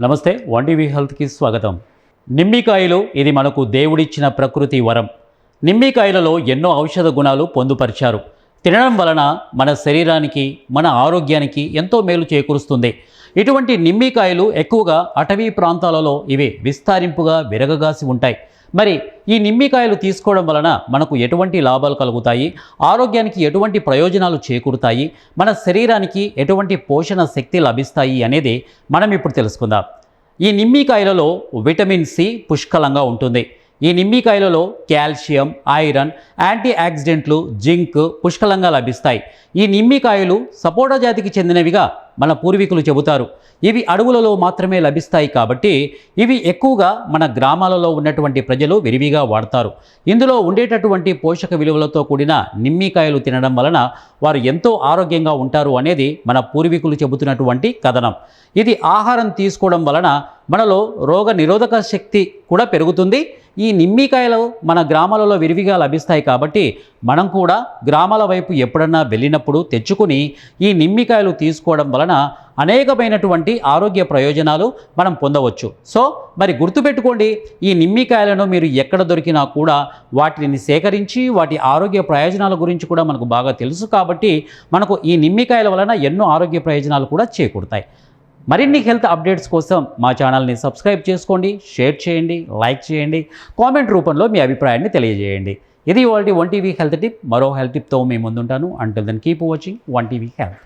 నమస్తే one TV హెల్త్కి స్వాగతం. నిమ్మికాయలు ఇది మనకు దేవుడిచ్చిన ప్రకృతి వరం. నిమ్మికాయలలో ఎన్నో ఔషధ గుణాలు పొందుపరిచారు. తినడం వలన మన శరీరానికి మన ఆరోగ్యానికి ఎంతో మేలు చేకూరుస్తుంది. ఇటువంటి నిమ్మికాయలు ఎక్కువగా అటవీ ప్రాంతాలలో ఇవి విస్తరింపుగా విరగగాసి ఉంటాయి. మరి ఈ నిమ్మికాయలు తీసుకోవడం వలన మనకు ఎటువంటి లాభాలు కలుగుతాయి, ఆరోగ్యానికి ఎటువంటి ప్రయోజనాలు చేకూరుతాయి, మన శరీరానికి ఎటువంటి పోషణ శక్తి లభిస్తాయి అనేది మనం ఇప్పుడు తెలుసుకుందాం. ఈ నిమ్మికాయలలో విటమిన్ సి పుష్కలంగా ఉంటుంది. ఈ నిమ్మికాయలలో కాల్షియం, ఐరన్, యాంటీ ఆక్సిడెంట్లు, జింక్ పుష్కలంగా లభిస్తాయి. ఈ నిమ్మికాయలు సపోటా జాతికి చెందినవిగా మన పూర్వీకులు చెబుతారు. ఇవి అడవులలో మాత్రమే లభిస్తాయి కాబట్టి ఇవి ఎక్కువగా మన గ్రామాలలో ఉన్నటువంటి ప్రజలు విరివిగా వాడతారు. ఇందులో ఉండేటటువంటి పోషక విలువలతో కూడిన నిమ్మికాయలు తినడం వలన వారు ఎంతో ఆరోగ్యంగా ఉంటారు అనేది మన పూర్వీకులు చెబుతున్నటువంటి కథనం. ఇది ఆహారం తీసుకోవడం వలన మనలో రోగ నిరోధక శక్తి కూడా పెరుగుతుంది. ఈ నిమ్మికాయలు మన గ్రామాలలో విరివిగా లభిస్తాయి కాబట్టి మనం కూడా గ్రామాల వైపు ఎప్పుడన్నా వెళ్ళినప్పుడు తెచ్చుకుని ఈ నిమ్మికాయలు తీసుకోవడం వలన అనేకమైనటువంటి ఆరోగ్య ప్రయోజనాలు మనం పొందవచ్చు. సో మరి గుర్తుపెట్టుకోండి, ఈ నిమ్మికాయలను మీరు ఎక్కడ దొరికినా కూడా వాటిని సేకరించి వాటి ఆరోగ్య ప్రయోజనాల గురించి కూడా మనకు బాగా తెలుసు కాబట్టి మనకు ఈ నిమ్మికాయల వలన ఎన్నో ఆరోగ్య ప్రయోజనాలు కూడా చేకూరుతాయి. మరిన్ని హెల్త్ అప్డేట్స్ కోసం మా ఛానల్ని సబ్స్క్రైబ్ చేసుకోండి, షేర్ చేయండి, లైక్ చేయండి, కామెంట్ రూపంలో మీ అభిప్రాయాన్ని తెలియజేయండి. ఇది ఇవాల్టి వన్ టీవీ హెల్త్ టిప్. మరో హెల్త్ టిప్తో మీ ముందుంటాను. Until then keep watching one TV health.